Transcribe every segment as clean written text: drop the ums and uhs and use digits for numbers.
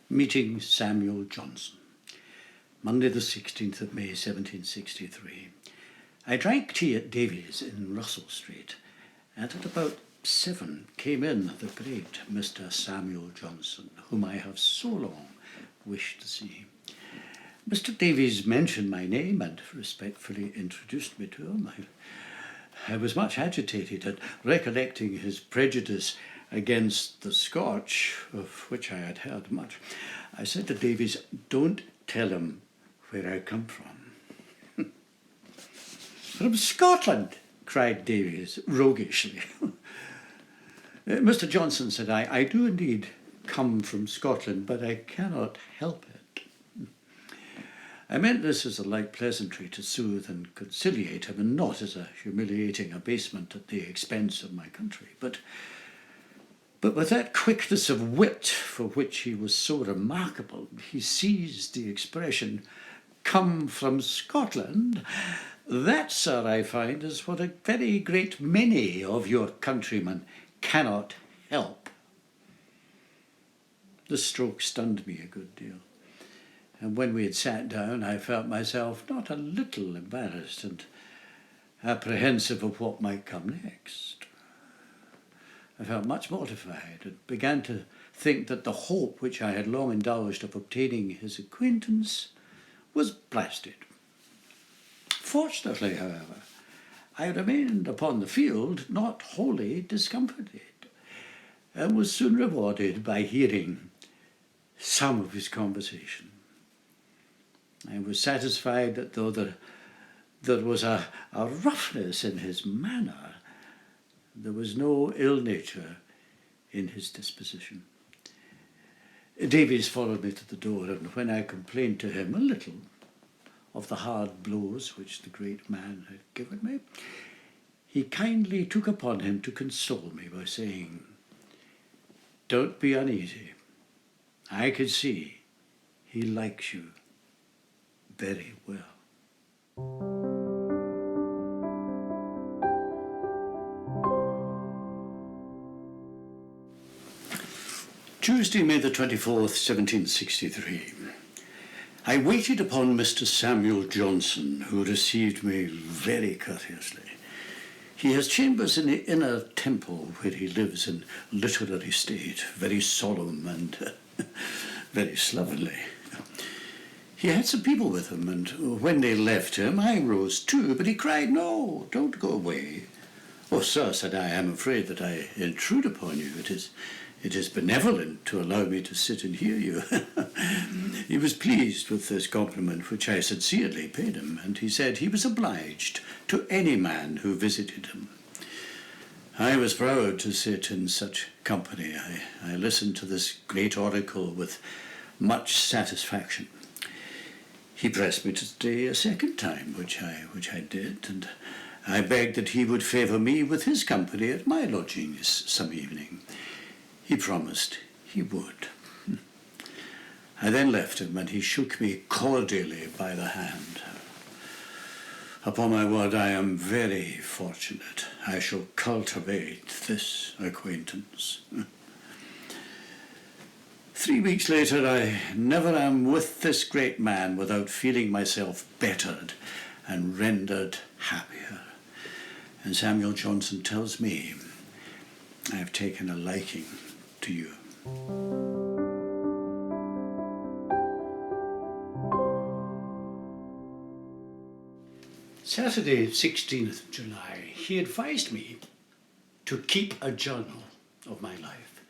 Meeting Samuel Johnson. Monday the 16th of May 1763. I drank tea at Davies in Russell Street, and at about 7 came in the great Mr. Samuel Johnson, whom I have so long wished to see. Mr. Davies mentioned my name and respectfully introduced me to him. I was much agitated at recollecting his prejudice against the Scotch, of which I had heard much. I said to Davies, "Don't tell him where I come from." "From Scotland," cried Davies roguishly. "Mr. Johnson," said I do indeed come from Scotland, but I cannot help it." I meant this as a light pleasantry to soothe and conciliate him, and not as a humiliating abasement at the expense of my country. But with that quickness of wit for which he was so remarkable, he seized the expression, "come from Scotland." That, sir, I find, is what a very great many of your countrymen cannot help. The stroke stunned me a good deal, and when we had sat down, I felt myself not a little embarrassed and apprehensive of what might come next. I felt much mortified and began to think that the hope which I had long indulged of obtaining his acquaintance was blasted. Fortunately, however, I remained upon the field not wholly discomfited, and was soon rewarded by hearing some of his conversation. I was satisfied that though there was a roughness in his manner, there was no ill nature in his disposition. Davies followed me to the door, and when I complained to him a little of the hard blows which the great man had given me, he kindly took upon him to console me by saying, "Don't be uneasy. I can see he likes you very well." Tuesday, May the 24th, 1763. I waited upon Mr. Samuel Johnson, who received me very courteously. He has chambers in the inner temple where he lives in literary state, very solemn and very slovenly. He had some people with him, and when they left him, I rose too, but he cried, "No, don't go away." "Oh, sir," said I am afraid that I intrude upon you. It is benevolent to allow me to sit and hear you." He was pleased with this compliment, which I sincerely paid him, and he said he was obliged to any man who visited him. I was proud to sit in such company. I listened to this great oracle with much satisfaction. He pressed me to stay a second time, which I did, and I begged that he would favour me with his company at my lodgings some evening. He promised he would. I then left him, and he shook me cordially by the hand. Upon my word, I am very fortunate. I shall cultivate this acquaintance. 3 weeks later, I never am with this great man without feeling myself bettered and rendered happier. And Samuel Johnson tells me I have taken a liking to you. Saturday, 16th of July, he advised me to keep a journal of my life,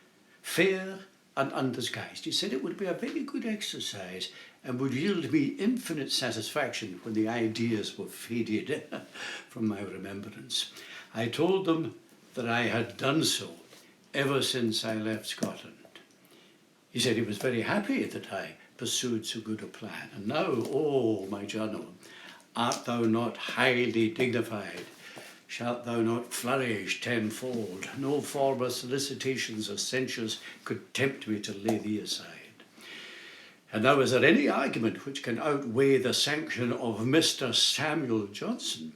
fair and undisguised. He said it would be a very good exercise and would yield me infinite satisfaction when the ideas were faded from my remembrance. I told them that I had done so ever since I left Scotland. He said he was very happy that I pursued so good a plan. And now, oh, my journal, art thou not highly dignified? Shalt thou not flourish tenfold? No former solicitations or censures could tempt me to lay thee aside. And now, is there any argument which can outweigh the sanction of Mr. Samuel Johnson?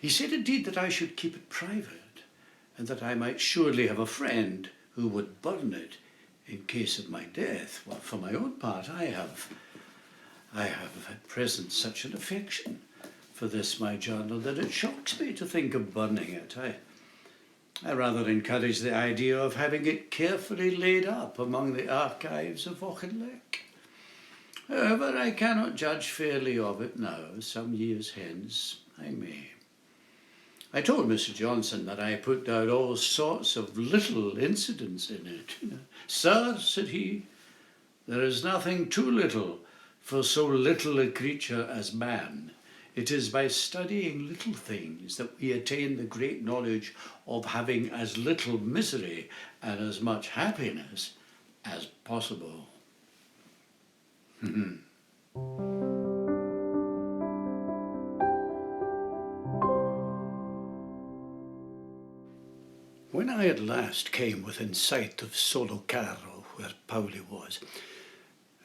He said indeed that I should keep it private, and that I might surely have a friend who would burn it in case of my death. Well, for my own part, I have at present such an affection for this, my journal, that it shocks me to think of burning it. I rather encourage the idea of having it carefully laid up among the archives of Auchinleck. However, I cannot judge fairly of it now. Some years hence, I may. I told Mr. Johnson that I put down all sorts of little incidents in it. Sir, said he, there is nothing too little for so little a creature as man. It is by studying little things that we attain the great knowledge of having as little misery and as much happiness as possible. When I at last came within sight of Solocaro, where Pauli was,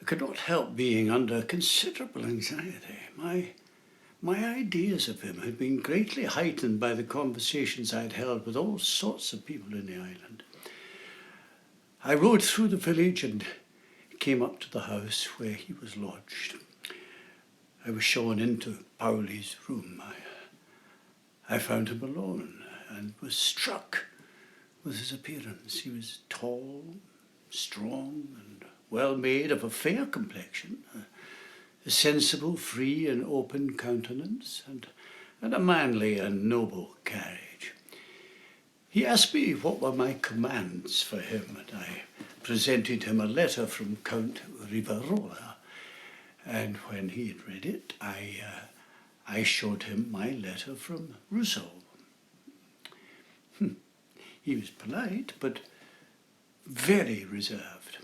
I could not help being under considerable anxiety. My ideas of him had been greatly heightened by the conversations I had held with all sorts of people in the island. I rode through the village and came up to the house where he was lodged. I was shown into Pauli's room. I found him alone and was struck with his appearance. He was tall, strong, and well made, of a fair complexion, a sensible, free and open countenance, and a manly and noble carriage. He asked me what were my commands for him, and I presented him a letter from Count Rivarola, and when he had read it, I showed him my letter from Rousseau. He was polite, but very reserved.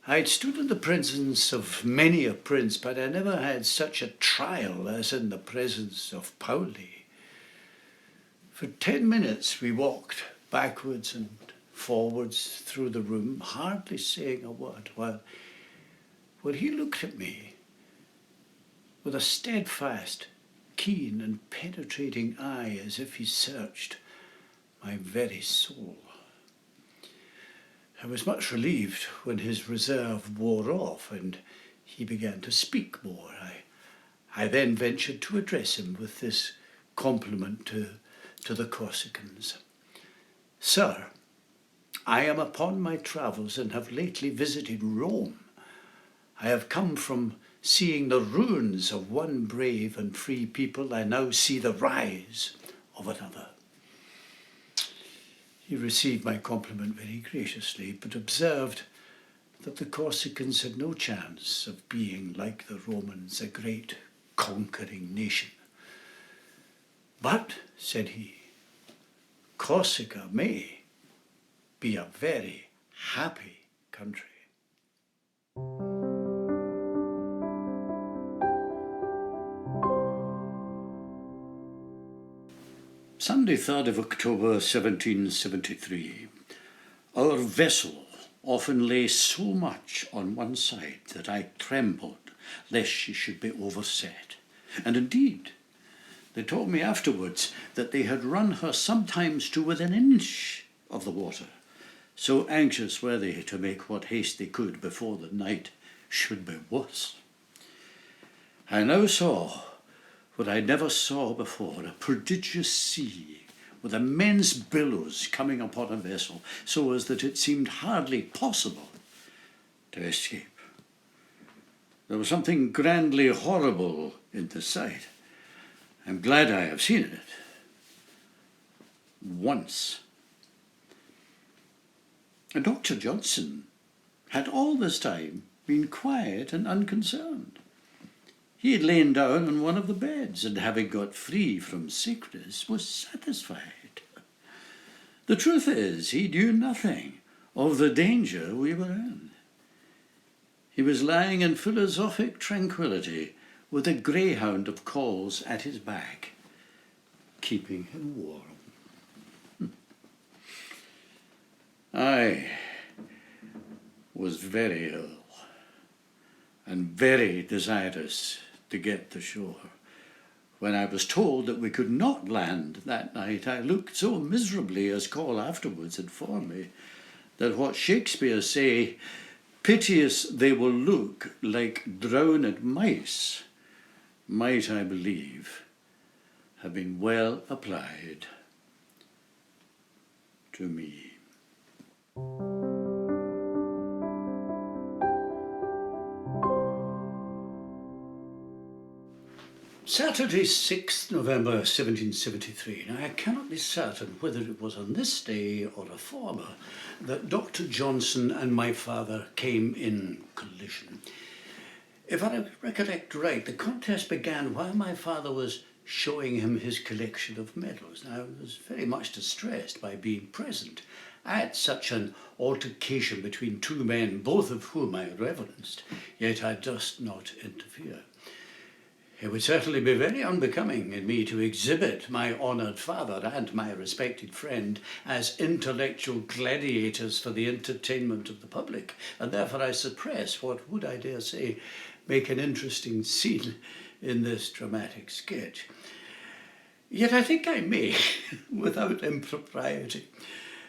I had stood in the presence of many a prince, but I never had such a trial as in the presence of Pauli. For 10 minutes we walked backwards and forwards through the room, hardly saying a word, while he looked at me with a steadfast, keen and penetrating eye, as if he searched my very soul. I was much relieved when his reserve wore off and he began to speak more. I then ventured to address him with this compliment to the Corsicans. Sir, I am upon my travels and have lately visited Rome. I have come from seeing the ruins of one brave and free people. I now see the rise of another. He received my compliment very graciously, but observed that the Corsicans had no chance of being, like the Romans, a great conquering nation. But, said he, Corsica may be a very happy country. Sunday, 3rd of October 1773. Our vessel often lay so much on one side that I trembled lest she should be overset. And indeed, they told me afterwards that they had run her sometimes to within an inch of the water. So anxious were they to make what haste they could before the night should be worse. I now saw what I never saw before, a prodigious sea with immense billows coming upon a vessel, so as that it seemed hardly possible to escape. There was something grandly horrible in the sight. I'm glad I have seen it once. And Dr. Johnson had all this time been quiet and unconcerned. He had lain down on one of the beds, and having got free from sickness, was satisfied. The truth is, he knew nothing of the danger we were in. He was lying in philosophic tranquillity, with a greyhound of calls at his back, keeping him warm. I was very ill, and very desirous to get to shore. When I was told that we could not land that night, I looked so miserably, as Call afterwards informed me, that what Shakespeare say, piteous they will look like drowned mice, might, I believe, have been well applied to me. Saturday, 6th November 1773. Now, I cannot be certain whether it was on this day or a former that Dr. Johnson and my father came in collision. If I recollect right, the contest began while my father was showing him his collection of medals. Now, I was very much distressed by being present at such an altercation between two men, both of whom I reverenced, yet I durst not interfere. It would certainly be very unbecoming in me to exhibit my honoured father and my respected friend as intellectual gladiators for the entertainment of the public, and therefore I suppress what would, I dare say, make an interesting scene in this dramatic sketch. Yet I think I may, without impropriety,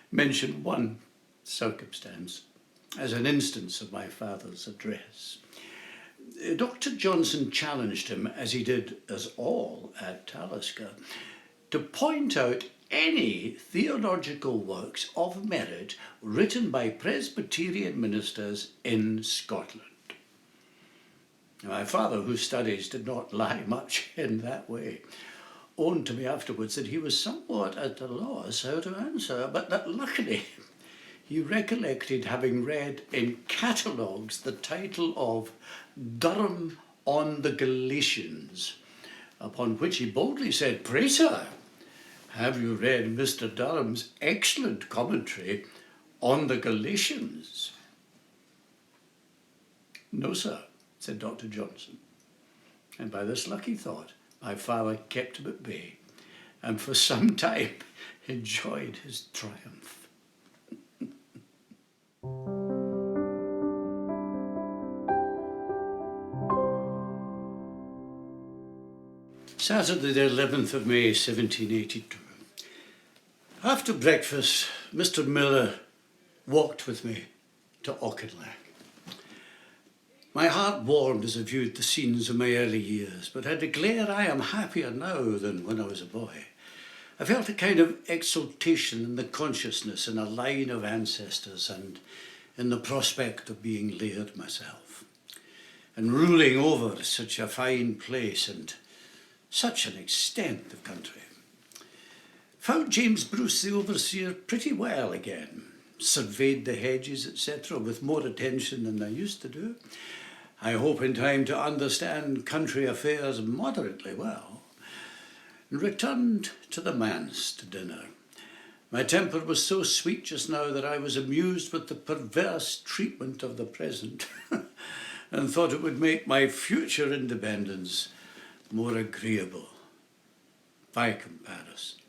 mention one circumstance as an instance of my father's address. Dr. Johnson challenged him, as he did us all at Talisker, to point out any theological works of merit written by Presbyterian ministers in Scotland. My father, whose studies did not lie much in that way, owned to me afterwards that he was somewhat at a loss how to answer, but that luckily he recollected having read in catalogues the title of Durham on the Galatians, upon which he boldly said, "Pray, sir, have you read Mr. Durham's excellent commentary on the Galatians?" "No, sir," said Dr. Johnson. And by this lucky thought, my father kept him at bay, and for some time enjoyed his triumph. Saturday, the 11th of May, 1782. After breakfast, Mr. Miller walked with me to Auchinleck. My heart warmed as I viewed the scenes of my early years, but I declare I am happier now than when I was a boy. I felt a kind of exultation in the consciousness in a line of ancestors and in the prospect of being laird myself, and ruling over such a fine place and such an extent of country. Found James Bruce, the overseer, pretty well again. Surveyed the hedges, etc., with more attention than I used to do. I hope in time to understand country affairs moderately well. And returned to the manse to dinner. My temper was so sweet just now that I was amused with the perverse treatment of the present and thought it would make my future independence more agreeable by comparison.